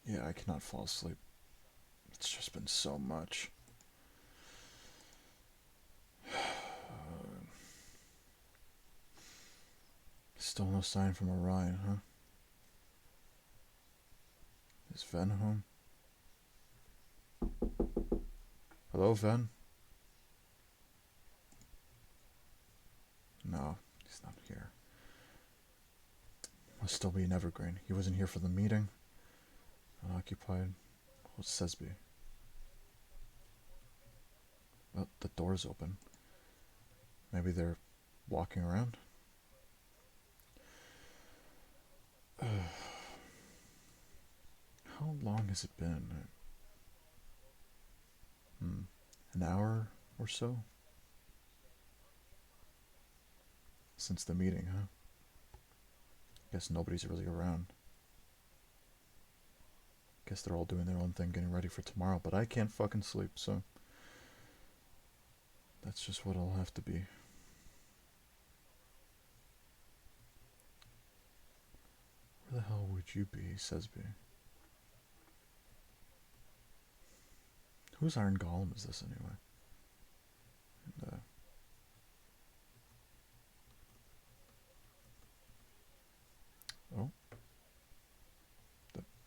Yeah, I cannot fall asleep. It's just been so much. Still no sign from Orion, huh? Is Ven home? Hello, Ven? No, he's not here. Must still be in Evergreen. He wasn't here for the meeting. Unoccupied. What's Cesbie? Well, the door's open. Maybe they're walking around? How long has it been? An hour or so? Since the meeting, huh? Guess nobody's really around. Guess they're all doing their own thing, getting ready for tomorrow, but I can't fucking sleep, so that's just what I'll have to be. Where the hell would you be, Cesbie? Whose Iron Golem is this anyway? And, oh,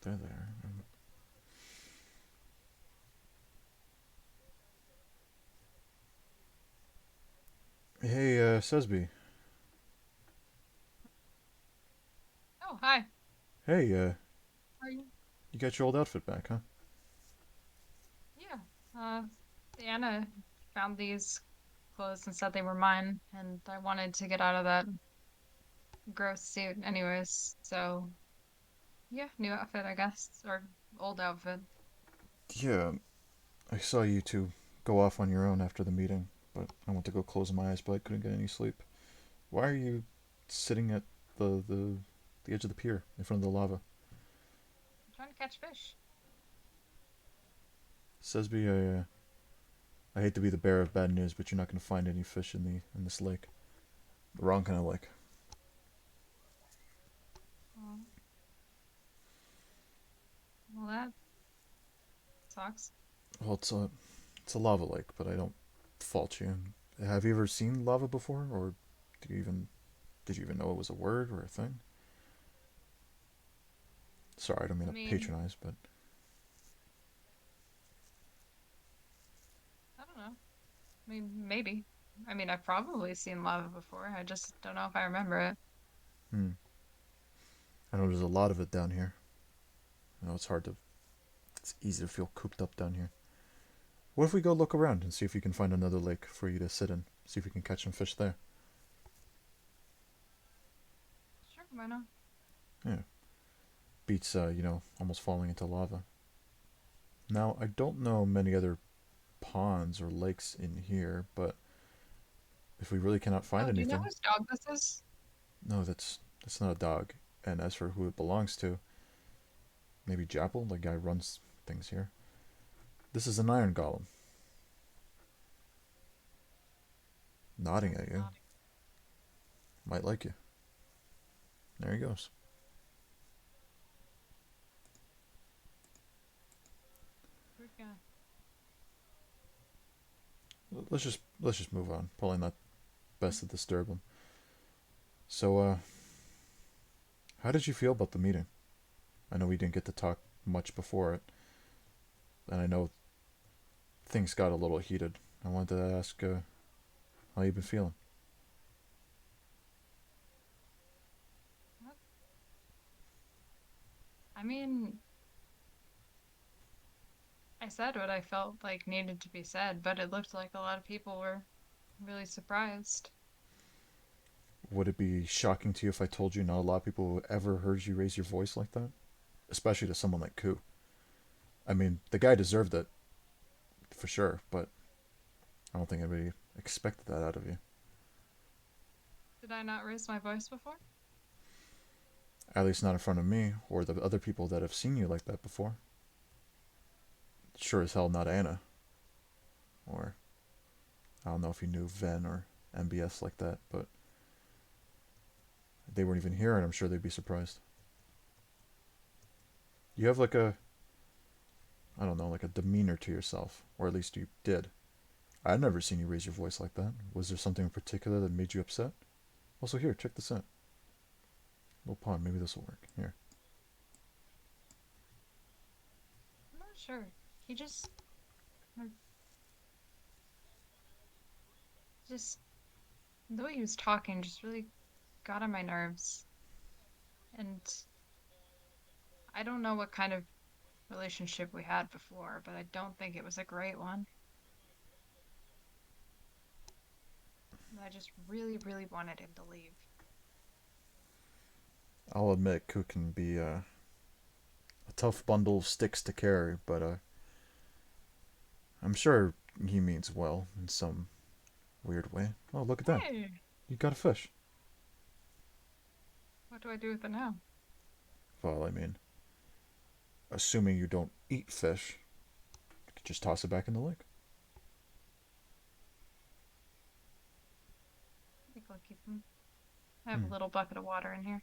they're there. Hey, Cesbie. Oh, hi. Hey, How are you? you got your old outfit back, huh? Yeah. Uh, Anna found these clothes and said they were mine, and I wanted to get out of that gross suit anyways. So, yeah, new outfit, I guess, or old outfit. Yeah, I saw you two go off on your own after the meeting, but I went to go close my eyes, but I couldn't get any sleep. Why are you sitting at the edge of the pier in front of the lava? I'm trying to catch fish. Cesbie, I hate to be the bearer of bad news, but you're not going to find any fish in this lake. The wrong kind of lake. Oh, well, that sucks. Well, it's a lava lake, but I don't fault you. Have you ever seen lava before, or do you even did you even know it was a word or a thing? Sorry, I don't mean I to mean, patronize, but I don't know. I mean, maybe. I mean, I've probably seen lava before. I just don't know if I remember it. hmm, I know there's a lot of it down here. I know it's easy to feel cooped up down here. What if we go look around and see if we can find another lake for you to sit in? See if we can catch some fish there. Sure, why not? Yeah, beats almost falling into lava. Now I don't know many other ponds or lakes in here, but if we really cannot find Oh, do you know anything, whose dog this is? no, that's not a dog. And as for who it belongs to, maybe Jappel, the guy runs things here. This is an iron golem, nodding at you. Not Might like you. There he goes. a rude guy. Let's just move on. Probably not best to disturb him. So, how did you feel about the meeting? I know we didn't get to talk much before it, and I know things got a little heated. I wanted to ask how you been feeling. What? I mean, I said what I felt like needed to be said, but it looked like a lot of people were really surprised. Would it be shocking to you if I told you not a lot of people ever heard you raise your voice like that? Especially to someone like Koo. I mean, the guy deserved it, for sure, but I don't think anybody expected that out of you. Did I not raise my voice before? At least not in front of me, or the other people that have seen you like that before. Sure as hell not Anna. Or, I don't know if you knew Ven or MBS like that, but they weren't even here, and I'm sure they'd be surprised. You have like I don't know, like a demeanor to yourself, or at least you did. I'd never seen you raise your voice like that. Was there something in particular that made you upset? Also, here, check this out. Little pond, maybe this will work. Here. I'm not sure. He uh, just the way he was talking just really got on my nerves. And I don't know what kind of relationship we had before, but I don't think it was a great one. And I just really, really wanted him to leave. I'll admit, Cook can be a tough bundle of sticks to carry, but I'm sure he means well in some weird way. Oh, look at that. Hey, You got a fish. what do I do with it now? Well, I mean, assuming you don't eat fish, you could just toss it back in the lake. I think I'll keep him. I have a Hmm. little bucket of water in here.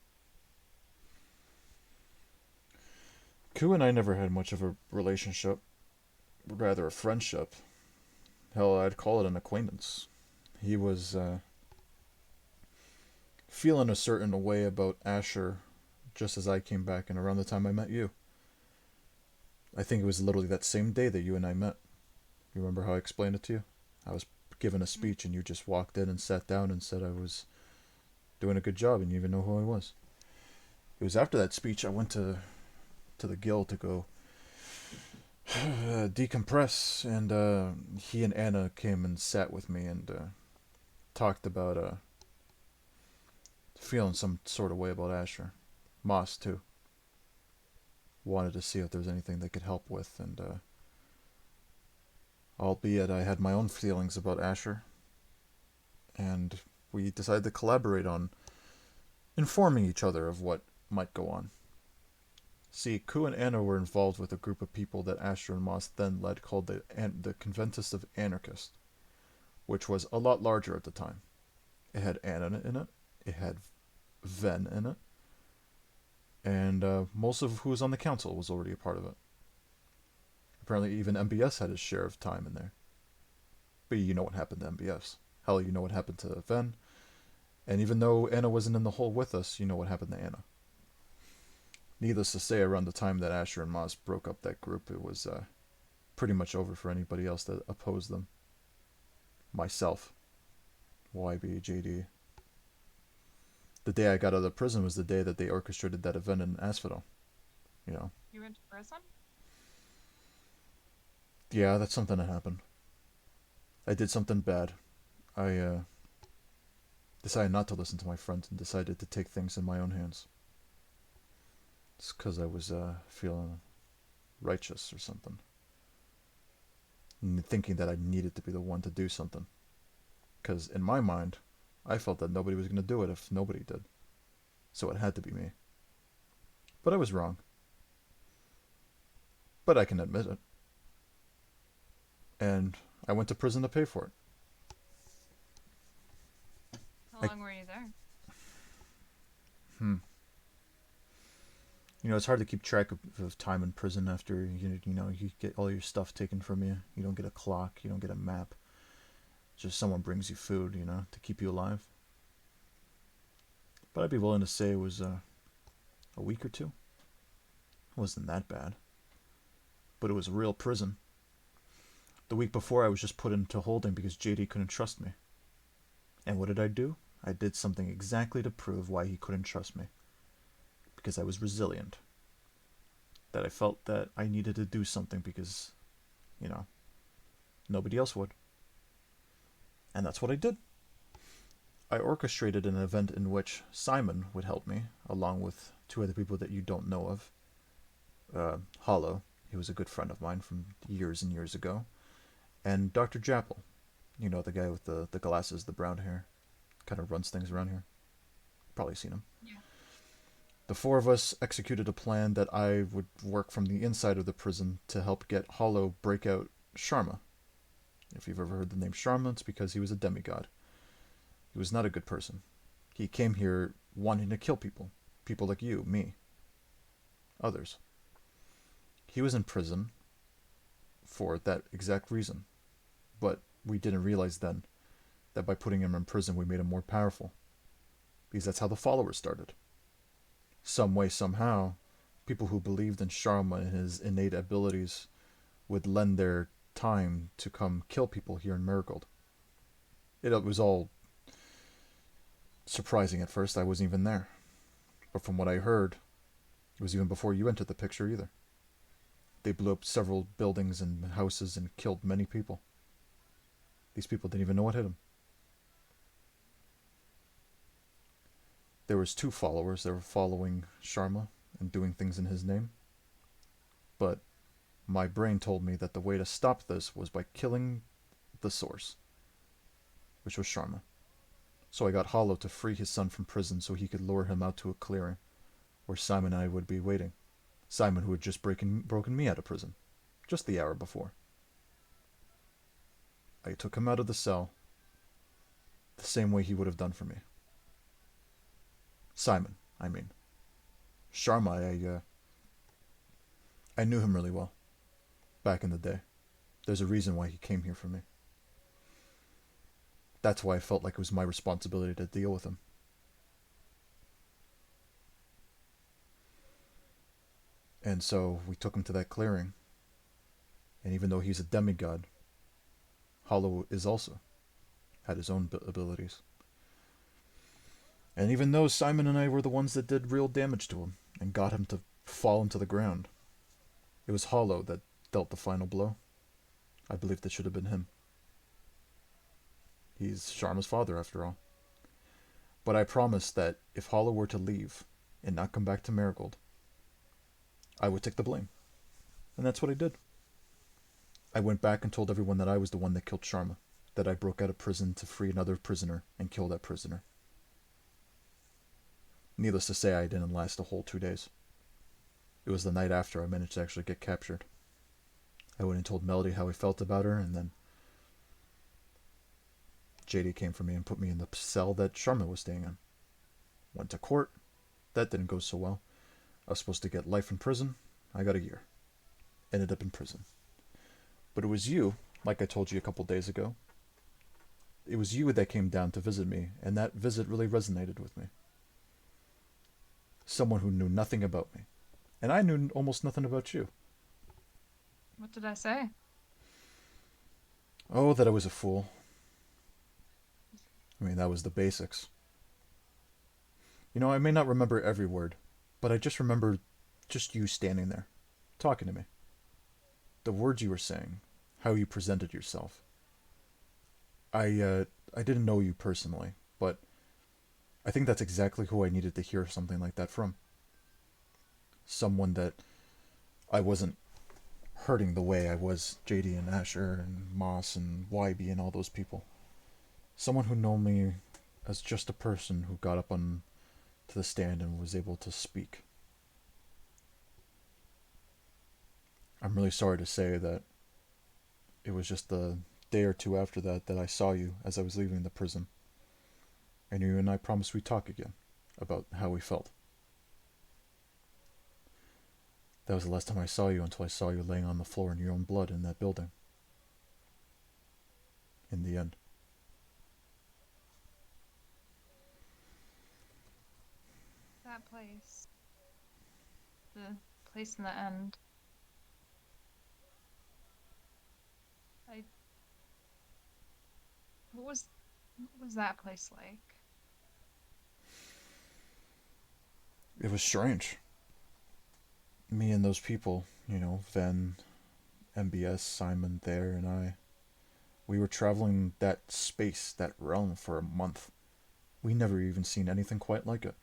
Ku and I never had much of a relationship, rather a friendship. Hell, I'd call it an acquaintance. He was feeling a certain way about Asher just as I came back and around the time I met you. I think it was literally that same day that you and I met. You remember how I explained it to you? I was giving a Mm. speech and you just walked in and sat down and said I was doing a good job and you even know who I was. It was after that speech I went to the guild to go decompress, and he and Anna came and sat with me and talked about feeling some sort of way about Asher. Moss too. Wanted to see if there was anything they could help with, and albeit I had my own feelings about Asher, and we decided to collaborate on informing each other of what might go on. See, Ku and Anna were involved with a group of people that Asher and Moss then led called the Conventus of Anarchists, which was a lot larger at the time. It had Anna in it, it had Ven in it, and most of who was on the council was already a part of it. Apparently, even MBS had his share of time in there. But you know what happened to MBS. Hell, you know what happened to Ven. And even though Anna wasn't in the hole with us, you know what happened to Anna. Needless to say, around the time that Asher and Moss broke up that group, it was pretty much over for anybody else that opposed them. Myself, YB, JD. The day I got out of the prison was the day that they orchestrated that event in Asphodel. You know, You went to prison? yeah, that's something that happened. I did something bad. I decided not to listen to my friends and decided to take things in my own hands. It's because I was feeling righteous or something, and thinking that I needed to be the one to do something. Because in my mind, I felt that nobody was going to do it if nobody did. So it had to be me. But I was wrong. But I can admit it. And I went to prison to pay for it. How I, long were you there? hmm. You know, it's hard to keep track of time in prison after you get all your stuff taken from you. You don't get a clock. You don't get a map. Just someone brings you food, to keep you alive. But I'd be willing to say it was a week or two. It wasn't that bad. But it was a real prison. The week before, I was just put into holding because JD couldn't trust me. And what did I do? I did something exactly to prove why he couldn't trust me. Because I was resilient. That I felt that I needed to do something because, you know, nobody else would. And that's what I did. I orchestrated an event in which Simon would help me, along with two other people that you don't know of. Hollow, he was a good friend of mine from years and years ago. And Dr. Jappel, the guy with the glasses, the brown hair, kind of runs things around here. Probably seen him. Yeah. The four of us executed a plan that I would work from the inside of the prison to help get Hollow break out Sharma. If you've ever heard the name Sharma, it's because he was a demigod. He was not a good person. He came here wanting to kill people. People like you, me, others. He was in prison, for that exact reason. But we didn't realize then that by putting him in prison, we made him more powerful. Because that's how the followers started. Some way, somehow, people who believed in Sharma and his innate abilities would lend their time to come kill people here in Marigold. It was all surprising at first. I wasn't even there. But from what I heard, it was even before you entered the picture either. They blew up several buildings and houses and killed many people. These people didn't even know what hit them. There was two followers that were following Sharma and doing things in his name. But my brain told me that the way to stop this was by killing the source, which was Sharma. So I got Hollow to free his son from prison so he could lure him out to a clearing where Simon and I would be waiting. Simon, who had just broken me out of prison, just the hour before. I took him out of the cell the same way he would have done for me. Simon, I mean. Sharma, I knew him really well back in the day. There's a reason why he came here for me. That's why I felt like it was my responsibility to deal with him. And so we took him to that clearing. And even though he's a demigod, Hollow is also had his own abilities. And even though Simon and I were the ones that did real damage to him and got him to fall into the ground, it was Hollow that dealt the final blow. I believe that should have been him. He's Sharma's father, after all. But I promised that if Hollow were to leave and not come back to Marigold, I would take the blame. And that's what I did. I went back and told everyone that I was the one that killed Sharma, that I broke out of prison to free another prisoner and kill that prisoner. Needless to say, I didn't last a whole 2 days. It was the night after I managed to actually get captured. I went and told Melody how I felt about her, and then JD came for me and put me in the cell that Sharma was staying in. Went to court. That didn't go so well. I was supposed to get life in prison. I got a year. Ended up in prison. But it was you, like I told you a couple days ago. It was you that came down to visit me, and that visit really resonated with me. Someone who knew nothing about me. And I knew almost nothing about you. What did I say? Oh, that I was a fool. I mean, that was the basics. You know, I may not remember every word, but I just remember just you standing there, talking to me. The words you were saying, how you presented yourself. I didn't know you personally, but I think that's exactly who I needed to hear something like that from. Someone that I wasn't hurting the way I was JD and Asher and Moss and YB and all those people. Someone who knew me as just a person who got up on to the stand and was able to speak. I'm really sorry to say that it was just a day or two after that that I saw you as I was leaving the prison. And you and I promised we'd talk again about how we felt. That was the last time I saw you until I saw you laying on the floor in your own blood in that building. In the end. That place. The place in the end. I. What was that place like? It was strange. Me and those people, Ven, MBS, Simon, there, and I. We were traveling that space, that realm, for a month. We never even seen anything quite like it.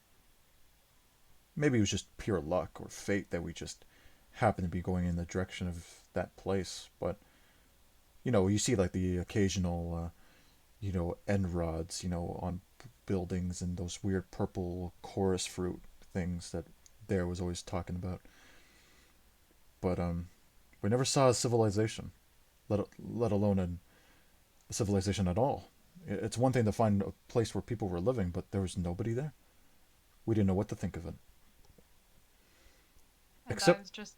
Maybe it was just pure luck or fate that we just happened to be going in the direction of that place. But, you see like the occasional, end rods, on buildings and those weird purple chorus fruit things that Dare was always talking about. But we never saw a civilization, let alone a civilization at all. It's one thing to find a place where people were living, but there was nobody there. We didn't know what to think of it. And I Except, was just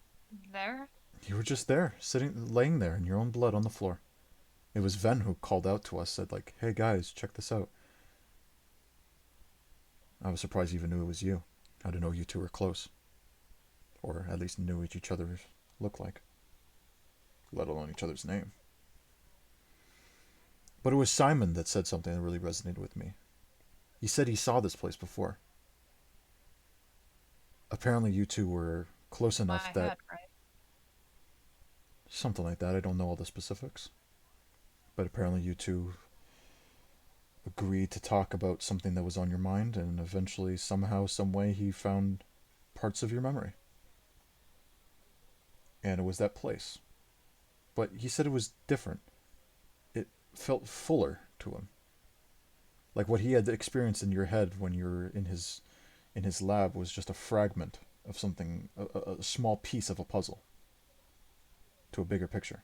there? You were just there, sitting, laying there in your own blood on the floor. It was Ven who called out to us, said like, "Hey guys, check this out." I was surprised he even knew it was you. I didn't know you two were close, or at least knew what each other looked like, let alone each other's name. But it was Simon that said something that really resonated with me. He said he saw this place before. Apparently, you two were close enough My that head, right? something like that. I don't know all the specifics, but apparently, you two agreed to talk about something that was on your mind, and eventually, somehow, some way, he found parts of your memory, and it was that place. But he said it was different. It felt fuller to him, like what he had experienced in your head when you were in his lab was just a fragment of something, a small piece of a puzzle to a bigger picture.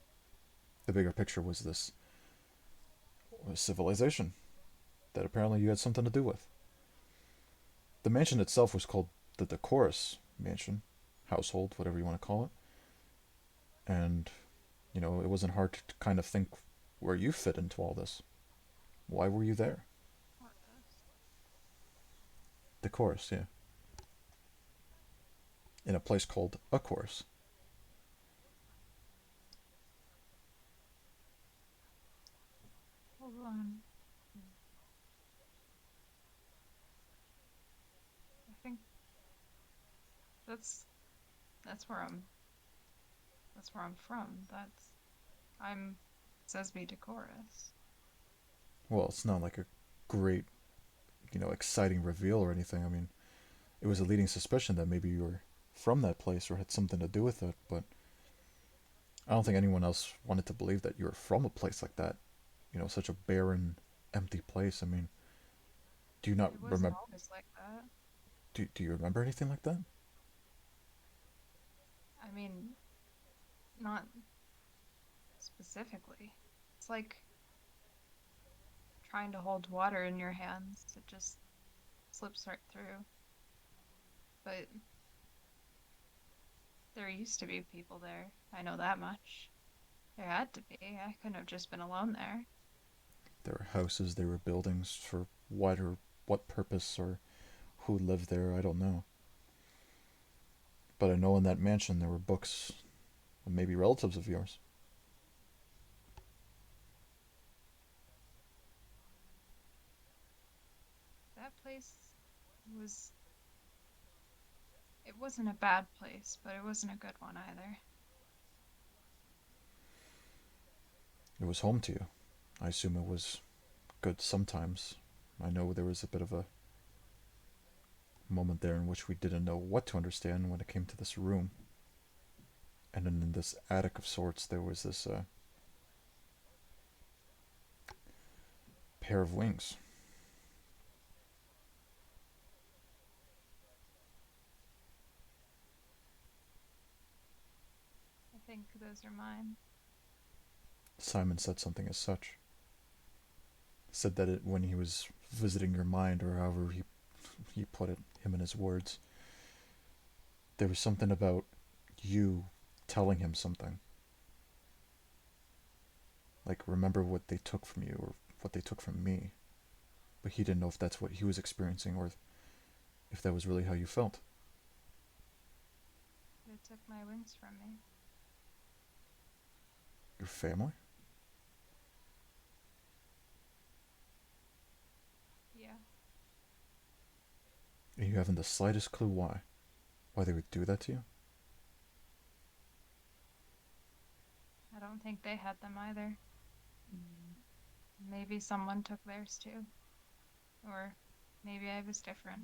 The bigger picture was this civilization that apparently you had something to do with. The mansion itself was called the Decorus Mansion, household, whatever you want to call it. And, it wasn't hard to kind of think where you fit into all this. Why were you there? Decorus, yeah. In a place called A Course. Hold on. I think that's that's where I'm from. I'm Cesbie Decorus. Well, it's not like a great, exciting reveal or anything. I mean, it was a leading suspicion that maybe you were from that place or had something to do with it, but I don't think anyone else wanted to believe that you were from a place like that. Such a barren, empty place. I mean, do you not It wasn't remember? always like that. Do you remember anything like that? I mean, not specifically. It's like trying to hold water in your hands. It just slips right through. But there used to be people there. I know that much. There had to be. I couldn't have just been alone there. There were houses, there were buildings for what purpose or who lived there. I don't know, but I know in that mansion there were books, and maybe relatives of yours. That place was. It wasn't a bad place, but it wasn't a good one either. It was home to you. I assume it was good sometimes. I know there was a bit of a moment there in which we didn't know what to understand when it came to this room. And then in this attic of sorts, there was this pair of wings. I think those are mine. Simon said something as such. Said that when he was visiting your mind, or however he put it, him and his words, there was something about you telling him something. Like, remember what they took from you, or what they took from me. But he didn't know if that's what he was experiencing, or if that was really how you felt. They took my wings from me. Your family? Yeah. And you haven't the slightest clue why. Why they would do that to you? I don't think they had them either. Maybe someone took theirs too. Or maybe I was different.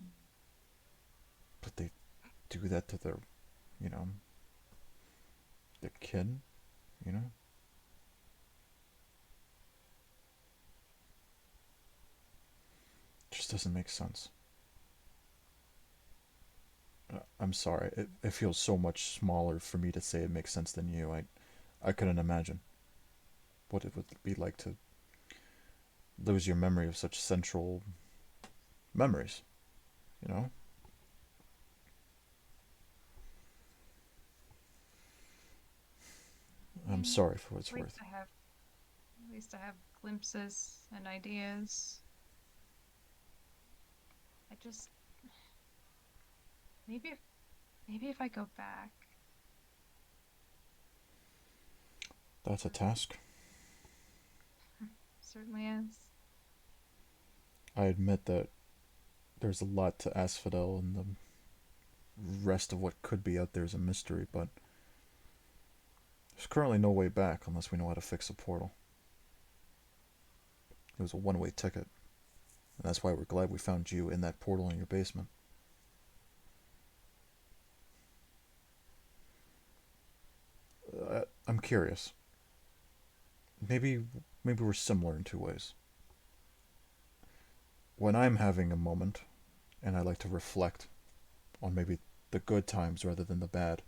But they do that to you know, their kid, you know? It just doesn't make sense. I'm sorry. It feels so much smaller for me to say it makes sense than you. I couldn't imagine what it would be like to lose your memory of such central memories, you know? I'm mean, sorry for what at it's least worth. I have glimpses and ideas. I just maybe if maybe if I go back, That's a it task. certainly is. I admit that there's a lot to Asphodel, and the rest of what could be out there is a mystery, but there's currently no way back unless we know how to fix a portal. It was a one-way ticket, and that's why we're glad we found you in that portal in your basement. I'm curious. Maybe maybe we're similar in two ways. When I'm having a moment and I like to reflect on maybe the good times rather than the bad,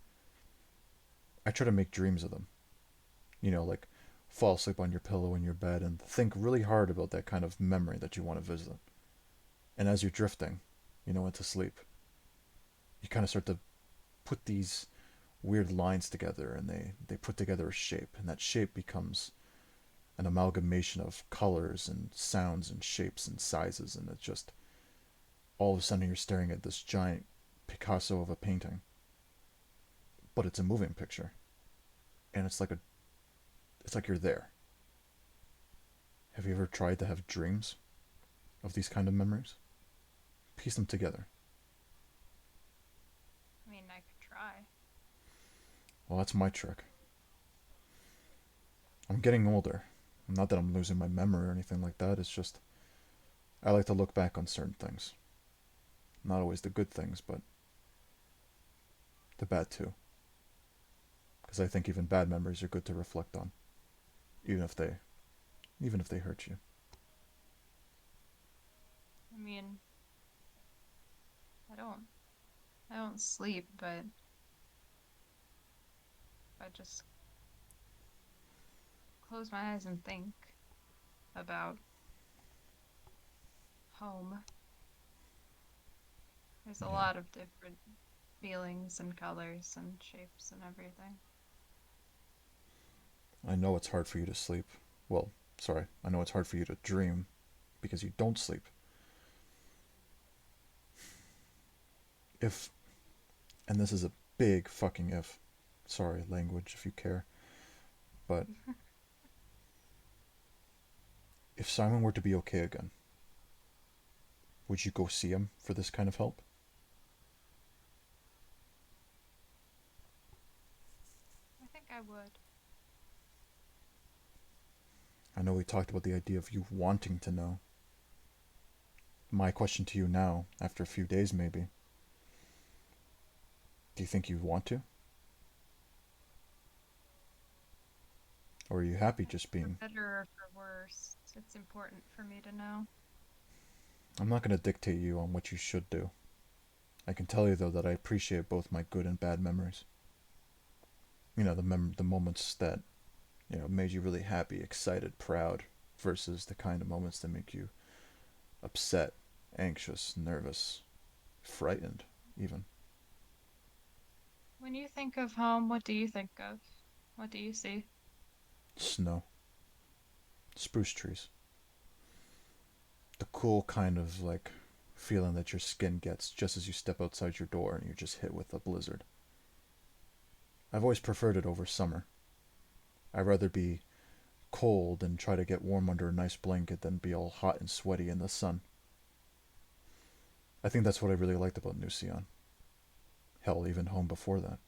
I try to make dreams of them. Like fall asleep on your pillow in your bed and think really hard about that kind of memory that you want to visit. And as you're drifting, into sleep, you kind of start to put these weird lines together, and they put together a shape, and that shape becomes an amalgamation of colors and sounds and shapes and sizes, and it's just all of a sudden you're staring at this giant Picasso of a painting, but it's a moving picture, and it's like you're there. Have you ever tried to have dreams of these kind of memories? Piece them together. I mean, I could try. Well, that's my trick. I'm getting older. Not that I'm losing my memory or anything like that. It's just I like to look back on certain things. Not always the good things, but the bad too. Because I think even bad memories are good to reflect on, even if they even if they hurt you. I mean, I don't I don't sleep, but if I just close my eyes and think about home, there's a Yeah, lot of different feelings and colors and shapes and everything. I know it's hard for you to sleep. Well, sorry, I know it's hard for you to dream because you don't sleep. If, and this is a big fucking if, sorry, language if you care, but if Simon were to be okay again, would you go see him for this kind of help? I think I would. I know we talked about the idea of you wanting to know. My question to you now, after a few days maybe, do you think you want to? Or are you happy just For being. better or for worse, it's important for me to know. I'm not going to dictate you on what you should do. I can tell you, though, that I appreciate both my good and bad memories. The moments that, made you really happy, excited, proud, versus the kind of moments that make you upset, anxious, nervous, frightened, even. When you think of home, what do you think of? What do you see? Snow, spruce trees, the cool kind of like feeling that your skin gets just as you step outside your door and you're just hit with a blizzard. I've always preferred it over summer. I'd rather be cold and try to get warm under a nice blanket than be all hot and sweaty in the sun. I think that's what I really liked about New Sion. Hell, even home before that.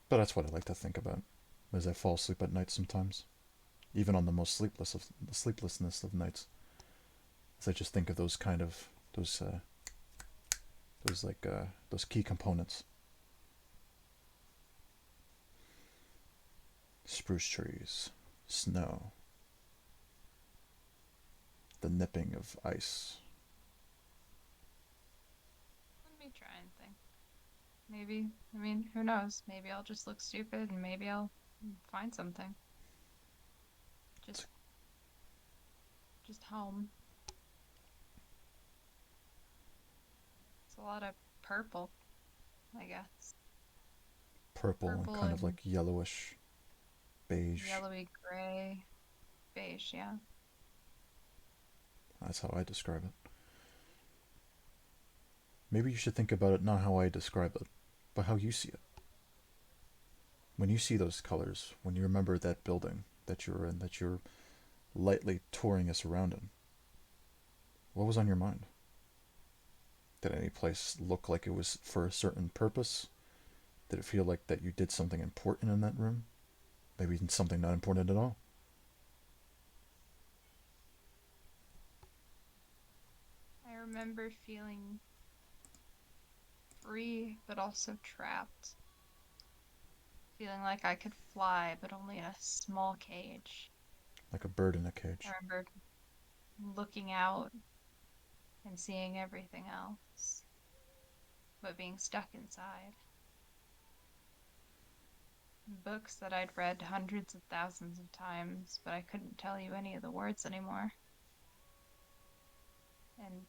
But that's what I like to think about as I fall asleep at night sometimes, even on the most sleepless of the sleeplessness of nights. As I just think of those key components: spruce trees, snow, the nipping of ice. Let me try and think. Maybe, I mean, who knows? Maybe I'll just look stupid and maybe I'll find something. It's, Just just home. It's a lot of purple, I guess. Purple and Purple kind of and like yellowish beige. yellowy gray, beige, yeah. That's how I describe it. Maybe you should think about it not how I describe it, but how you see it. When you see those colors, when you remember that building that you were in, that you're lightly touring us around in, what was on your mind? Did any place look like it was for a certain purpose? Did it feel like that you did something important in that room? Maybe something not important at all. I remember feeling free, but also trapped. Feeling like I could fly, but only in a small cage. Like a bird in a I cage. remember looking out and seeing everything else, but being stuck inside. Books that I'd read hundreds of thousands of times, but I couldn't tell you any of the words anymore. And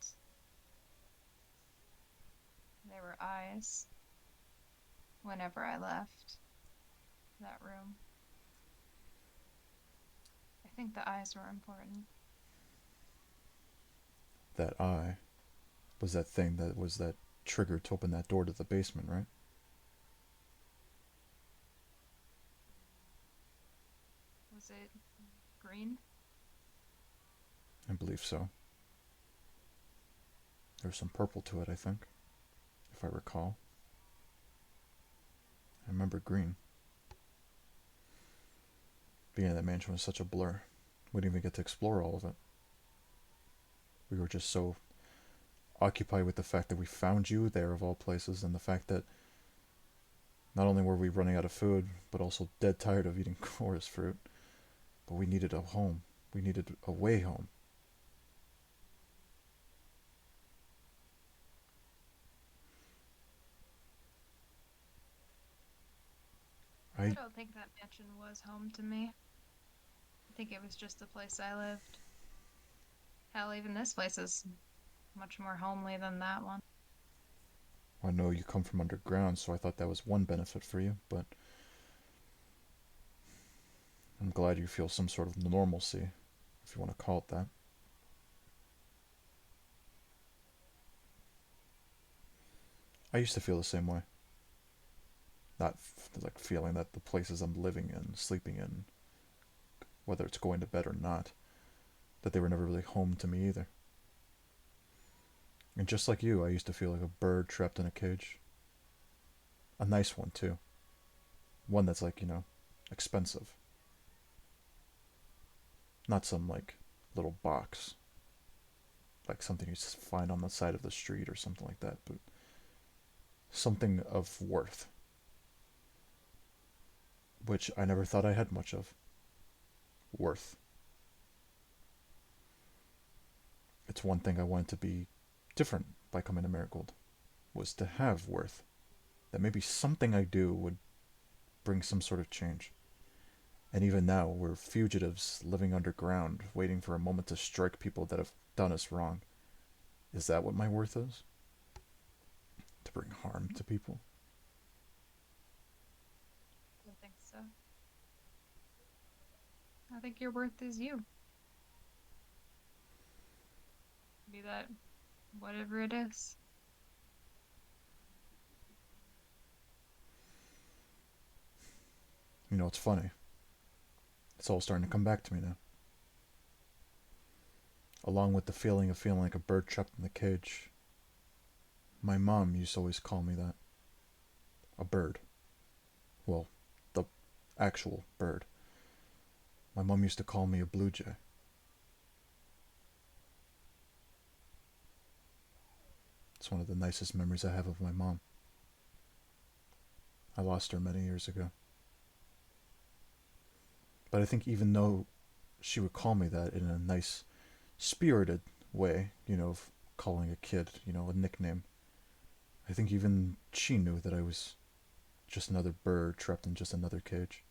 there were eyes whenever I left that room. I think the eyes were important. That eye was that thing that was that trigger to open that door to the basement, right? Was it green? I believe so. There's some purple to it, I think, if I recall. I remember green. Being in that mansion was such a blur. We didn't even get to explore all of it. We were just so occupied with the fact that we found you there, of all places, and the fact that not only were we running out of food, but also dead tired of eating chorus fruit, but we needed a home. We needed a way home. I I don't think that mansion was home to me. I think it was just the place I lived. Hell, even this place is much more homely than that one. I know you come from underground, so I thought that was one benefit for you, but I'm glad you feel some sort of normalcy, if you want to call it that. I used to feel the same way. Not like feeling that the places I'm living in, sleeping in, whether it's going to bed or not, that they were never really home to me either. And just like you, I used to feel like a bird trapped in a cage. A nice one, too. One that's like, expensive. Not some, like, little box. Like something you find on the side of the street or something like that, but something of worth, which I never thought I had much of. Worth. It's one thing I wanted to be different by coming to Marigold, was to have worth. That maybe something I do would bring some sort of change. And even now, we're fugitives living underground, waiting for a moment to strike people that have done us wrong. Is that what my worth is? To bring harm to people? I don't think so. I think your worth is you. Be that whatever it is. It's funny. It's all starting to come back to me now. Along with the feeling of feeling like a bird trapped in the cage. My mom used to always call me that. A bird. Well, the actual bird. My mom used to call me a blue jay. It's one of the nicest memories I have of my mom. I lost her many years ago. But I think even though she would call me that in a nice, spirited way, of calling a kid, a nickname, I think even she knew that I was just another bird trapped in just another cage.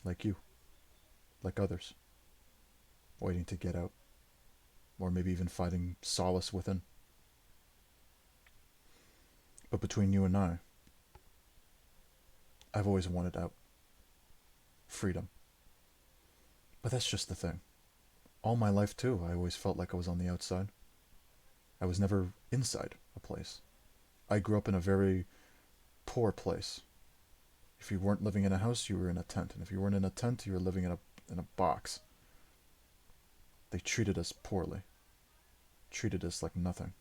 Like you. Like others. Waiting to get out. or maybe even finding solace within. But between you and I've always wanted out. Freedom. But that's just the thing. All my life, too, I always felt like I was on the outside. I was never inside a place. I grew up in a very poor place. If you weren't living in a house, you were in a tent. And if you weren't in a tent, you were living in a box. They treated us poorly. Treated us like nothing.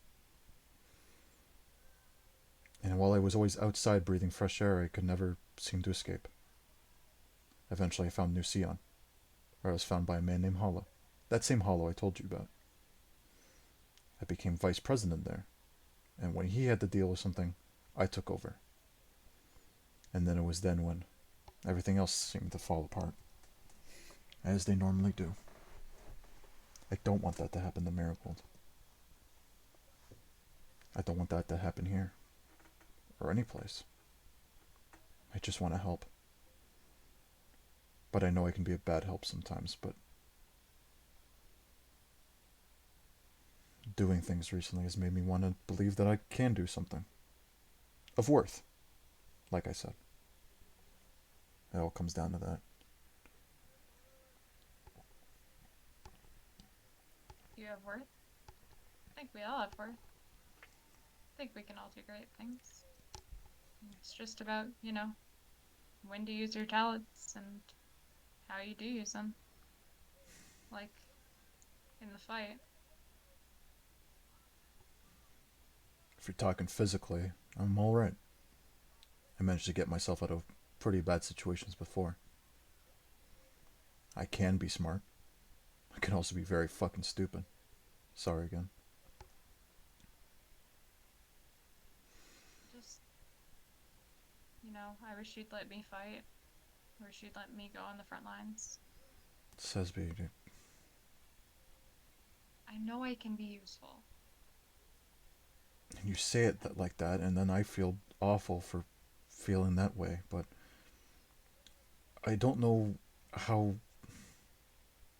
And while I was always outside breathing fresh air, I could never seem to escape. Eventually, I found New Sion, where I was found by a man named Hollow. That same Hollow I told you about. I became vice president there, and when he had to deal with something, I took over. And then it was then when everything else seemed to fall apart, as they normally do. I don't want that to happen to Marigold. I don't want that to happen here, or any place. I just want to help. But I know I can be a bad help sometimes, but doing things recently has made me want to believe that I can do something. Of worth, like I said. It all comes down to that. You have worth? I think we all have worth. I think we can all do great things. It's just about, when to use your talents and how you do use them. Like in the fight. If you're talking physically, I'm alright. I managed to get myself out of pretty bad situations before. I can be smart. I can also be very fucking stupid. Sorry again. Just, I wish you'd let me fight. I wish you'd let me go on the front lines. Cesbie, dude. I know I can be useful. And you say it like that, and then I feel awful for feeling that way, but I don't know how.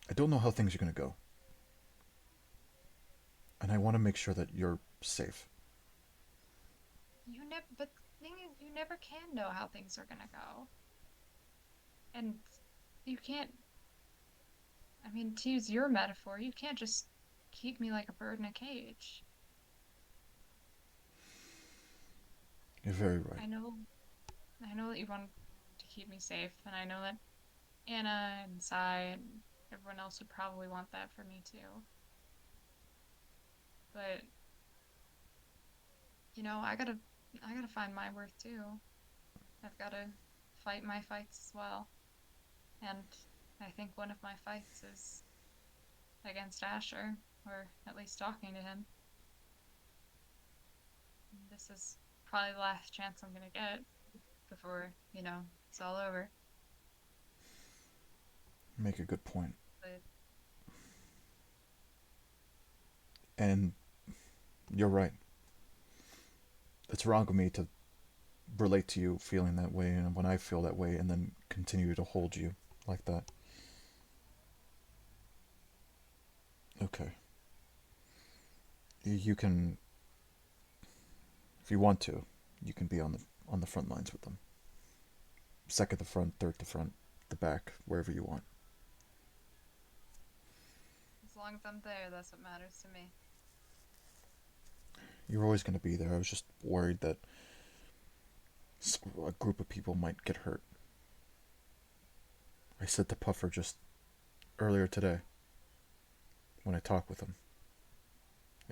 I don't know how things are going to go. And I want to make sure that you're safe. But the thing is, you never can know how things are gonna go. And you can't, to use your metaphor, you can't just keep me like a bird in a cage. You're very right. I know that you want to keep me safe, and I know that Anna and Sai and everyone else would probably want that for me too. But I gotta find my worth too. I've gotta fight my fights as well. And I think one of my fights is against Asher, or at least talking to him. This is probably the last chance I'm gonna get before, it's all over. Make a good point. But And you're right. It's wrong of me to relate to you feeling that way and when I feel that way and then continue to hold you like that. Okay. You can, if you want to, you can be on the front lines with them. Second to front, third to front, the back, wherever you want. as long as I'm there, that's what matters to me. You're always going to be there. I was just worried that a group of people might get hurt. I said to Puffer just earlier today when I talked with him.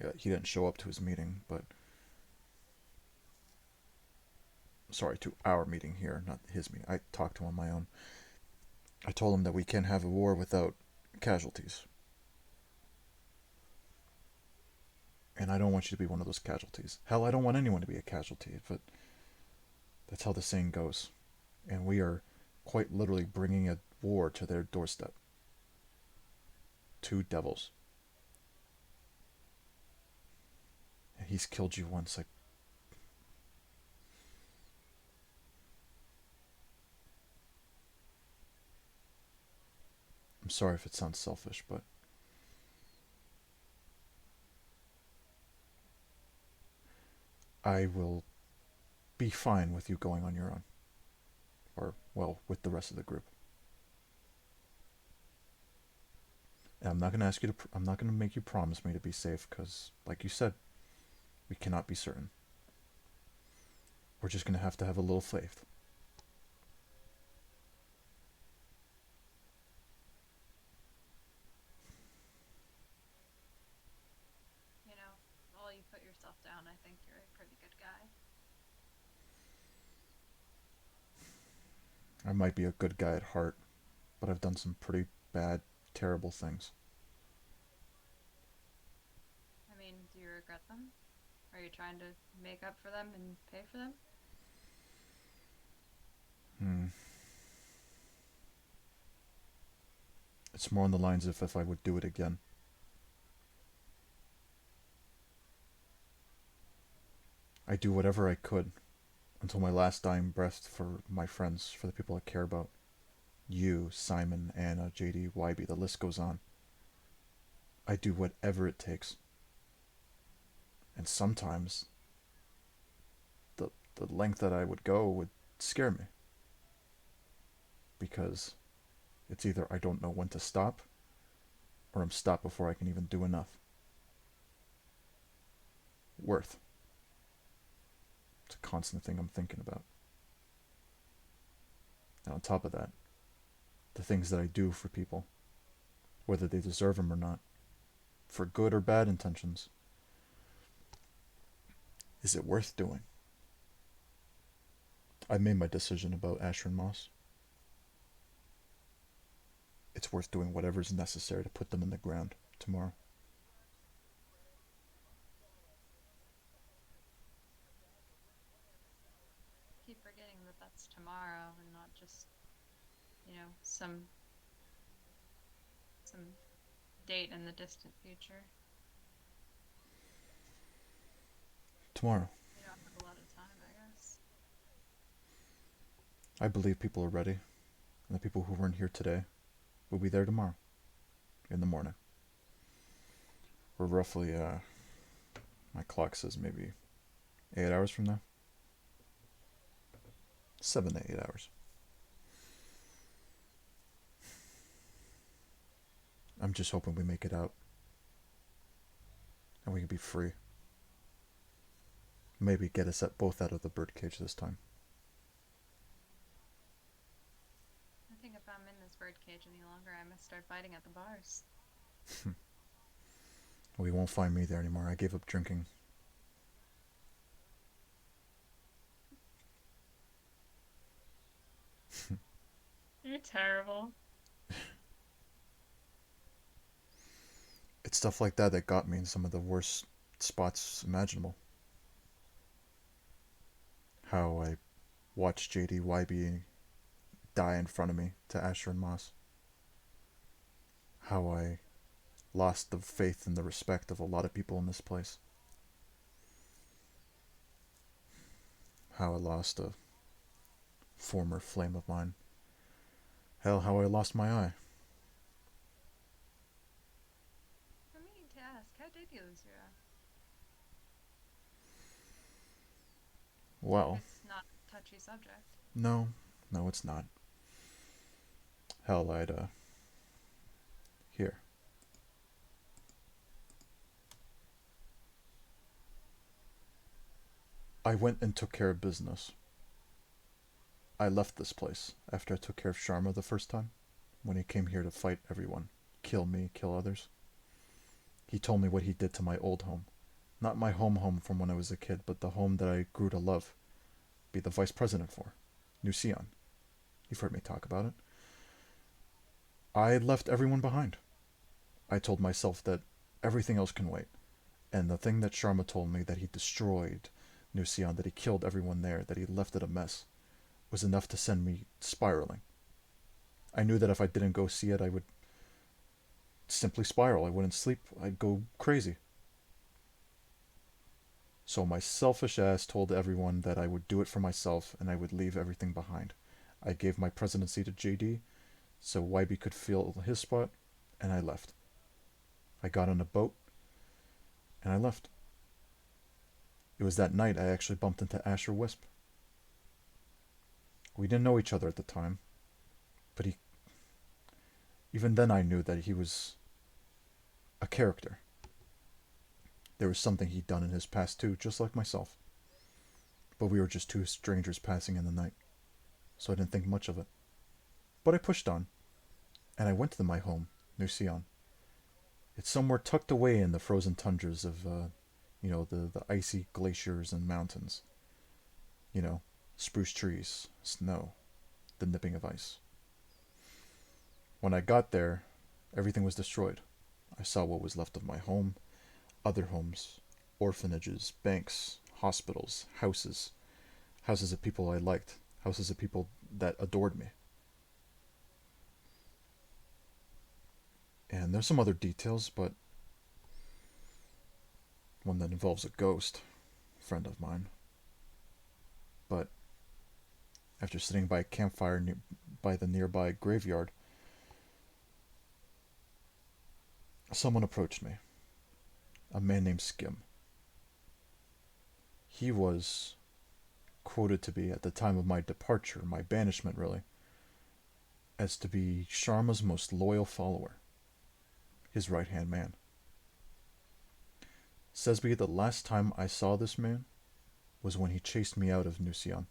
Yeah, he didn't show up to his meeting, but. Sorry, to our meeting here, not his meeting. I talked to him on my own. I told him that we can't have a war without casualties. And I don't want you to be one of those casualties. Hell, I don't want anyone to be a casualty, but that's how the saying goes. And we are quite literally bringing a war to their doorstep. Two devils. And he's killed you once. I'm sorry if it sounds selfish, but I will be fine with you going on your own. Or, well, with the rest of the group. And I'm not going to ask you to, I'm not going to make you promise me to be safe because, like you said, we cannot be certain. We're just going to have a little faith. You know, while you put yourself down, I think you're a pretty good guy. I might be a good guy at heart, but I've done some pretty bad, terrible things. I mean, do you regret them? Are you trying to make up for them and pay for them? Hmm. It's more on the lines of if I would do it again. I do whatever I could until my last dying breath for my friends, for the people I care about. You, Simon, Anna, JD, YB, the list goes on. I do whatever it takes. And sometimes the length that I would go would scare me. Because it's either I don't know when to stop, or I'm stopped before I can even do enough. Worth. It's a constant thing I'm thinking about. And on top of that, the things that I do for people, whether they deserve them or not, for good or bad intentions, is it worth doing? I made my decision about Asher and Moss. It's worth doing whatever's necessary to put them in the ground tomorrow. Keep forgetting that that's tomorrow and not just, some date in the distant future. Tomorrow. We don't have a lot of time, I guess. I believe people are ready, and the people who weren't here today will be there tomorrow, in the morning. We're roughly, my clock says maybe 8 hours from now. 7 to 8 hours. I'm just hoping we make it out, and we can be free. Maybe get us both out of the birdcage this time. I think if I'm in this birdcage any longer, I must start fighting at the bars. We won't find me there anymore. I gave up drinking. You're terrible. It's stuff like that that got me in some of the worst spots imaginable. How I watched JD YB die in front of me to Asher and Moss. How I lost the faith and the respect of a lot of people in this place. How I lost a former flame of mine. Hell, how I lost my eye. For me to ask, how did you lose your eye? Well, It's not a touchy subject. no, no, it's not. Hell, here. I went and took care of business. I left this place after I took care of Sharma the first time, when he came here to fight everyone, kill me, kill others. He told me what he did to my old home. Not my home from when I was a kid, but the home that I grew to love, be the vice president for, New Sion. You've heard me talk about it. I left everyone behind. I told myself that everything else can wait. And the thing that Sharma told me, that he destroyed New Sion, that he killed everyone there, that he left it a mess, was enough to send me spiraling. I knew that if I didn't go see it, I would simply spiral. I wouldn't sleep. I'd go crazy. So my selfish ass told everyone that I would do it for myself and I would leave everything behind. I gave my presidency to JD so YB could fill his spot, and I left. I got on a boat and I left. It was that night I actually bumped into Asher Wisp. We didn't know each other at the time, but even then I knew that he was a character. There was something he'd done in his past too, just like myself. But we were just two strangers passing in the night, so I didn't think much of it. But I pushed on, and I went to my home, New Sion. It's somewhere tucked away in the frozen tundras of, the icy glaciers and mountains. You know, spruce trees, snow, the nipping of ice. When I got there, everything was destroyed. I saw what was left of my home, other homes, orphanages, banks, hospitals, houses, houses of people I liked, houses of people that adored me. And there's some other details, but one that involves a ghost, a friend of mine. But after sitting by a campfire by the nearby graveyard, someone approached me. A man named Skim. He was quoted to be, at the time of my departure, my banishment really, as to be Sharma's most loyal follower, his right hand man. Cesbie, the last time I saw this man was when he chased me out of Nusion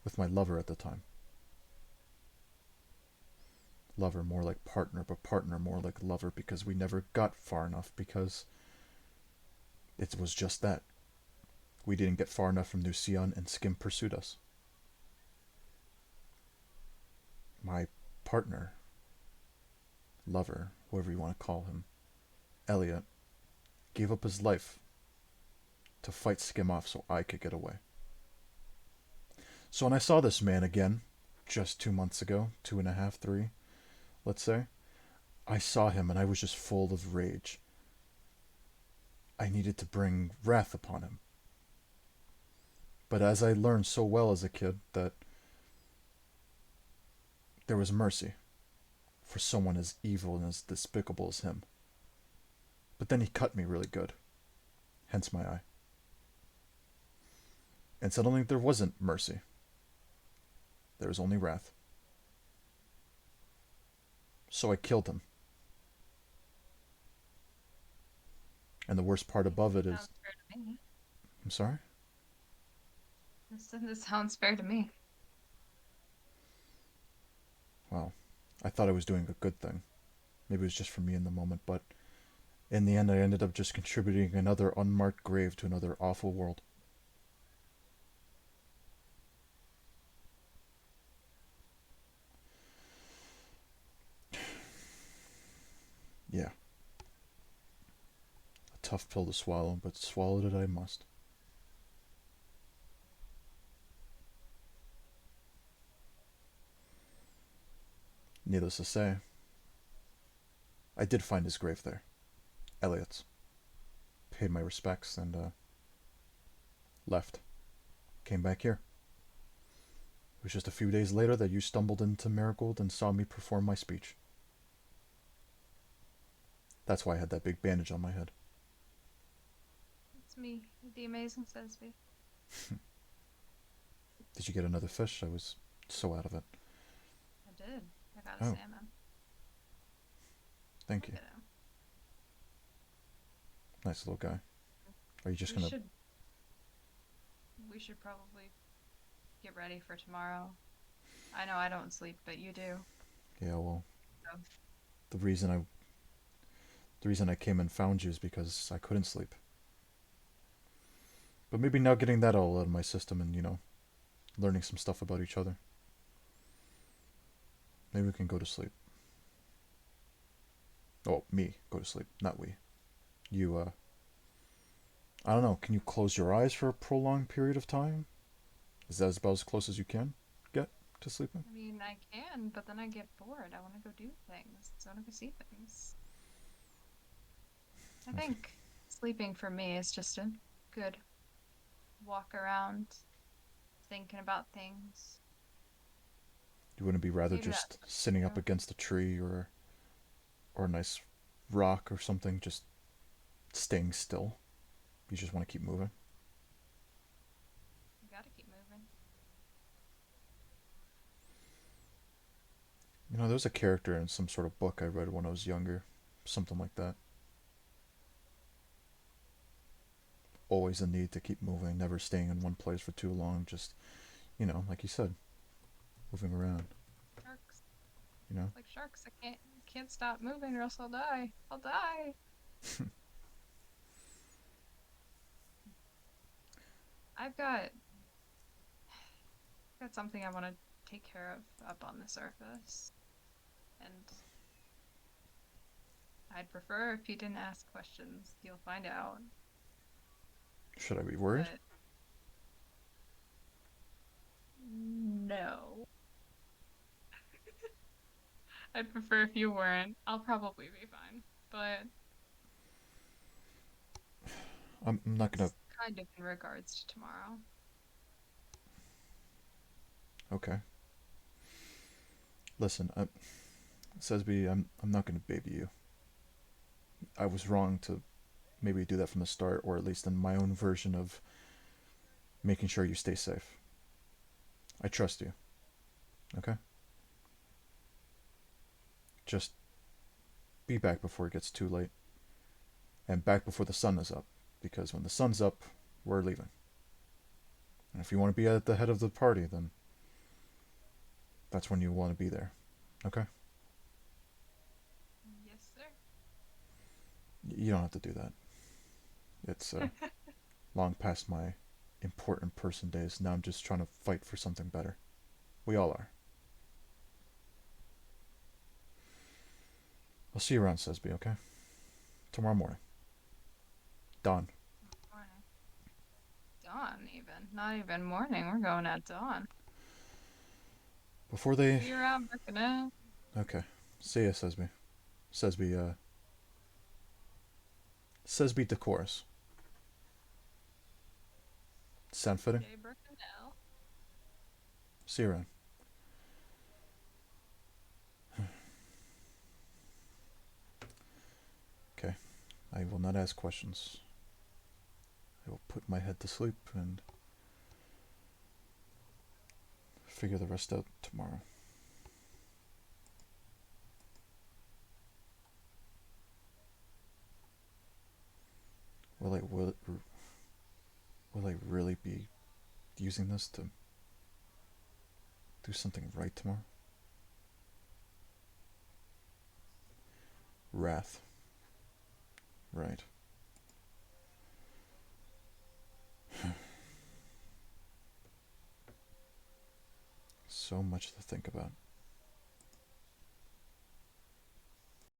with my lover at the time. Lover more like partner, but partner more like lover because we never got far enough because it was just that. We didn't get far enough from Nusion and Skim pursued us. My partner, lover, whoever you want to call him, Elliot, gave up his life to fight Skim off so I could get away. So when I saw this man again, just 2 months ago, 2.5, 3, let's say, I saw him and I was just full of rage. I needed to bring wrath upon him. But as I learned so well as a kid, that there was mercy for someone as evil and as despicable as him. But then he cut me really good, hence my eye. And suddenly there wasn't mercy. There was only wrath. So I killed him. And the worst part above it is... Sounds fair to me. I'm sorry? This sounds fair to me. Well, I thought I was doing a good thing. Maybe it was just for me in the moment, but in the end I ended up just contributing another unmarked grave to another awful world. Yeah, a tough pill to swallow, but swallowed it I must. Needless to say, I did find his grave there, Elliot's. Paid my respects and left. Came back here. It was just a few days later that you stumbled into Marigold and saw me perform my speech. That's why I had that big bandage on my head. It's me, the amazing Cesbie. Did you get another fish? I was so out of it. I did. I got a Oh, salmon. thank Look you. at him. Nice little guy. Are you just We gonna... should we should probably get ready for tomorrow. I know I don't sleep, but you do. Yeah, well, So, the reason I the reason I came and found you is because I couldn't sleep. But maybe now getting that all out of my system and, learning some stuff about each other, maybe we can go to sleep. Oh, me go to sleep, not we. You, I don't know, can you close your eyes for a prolonged period of time? Is that about as close as you can get to sleeping? I mean, I can, but then I get bored. I want to go do things. I want to go see things. I Okay. think sleeping for me is just a good walk around, thinking about things. You wouldn't be rather Maybe just that's, sitting you up know, against a tree or a nice rock or something, just staying still? You just want to keep moving. You gotta keep moving. You know, there's a character in some sort of book I read when I was younger, something like that. Always a need to keep moving, never staying in one place for too long. Just, like you said, moving around. Sharks. You know. It's like sharks. I can't stop moving or else I'll die. I'll die. I've got something I want to take care of up on the surface. And I'd prefer if you didn't ask questions. You'll find out. Should I be worried? But no. I'd prefer if you weren't. I'll probably be fine. But I'm not gonna. it's kind of in regards to tomorrow. Okay. Listen, Cesbie, I'm not gonna baby you. I was wrong to maybe do that from the start, or at least in my own version of making sure you stay safe. I trust you. Okay. Just be back before it gets too late, and back before the sun is up, because when the sun's up, we're leaving. And if you want to be at the head of the party, then that's when you want to be there. Okay? Yes, sir. You don't have to do that. It's long past my important person days. Now I'm just trying to fight for something better. We all are. I'll see you around, Cesbie, okay? Tomorrow morning. Dawn. Morning. Dawn, even. Not even morning. We're going at dawn. Before they. See you around, Bercanel. Okay. See ya, Cesbie. Cesbie, Cesbie Decoris. Sound fitting? Okay, Bercanel. See you around. Okay. I will not ask questions. I will put my head to sleep and figure the rest out tomorrow. Will I really be using this to do something right tomorrow? Wrath. Right. So much to think about.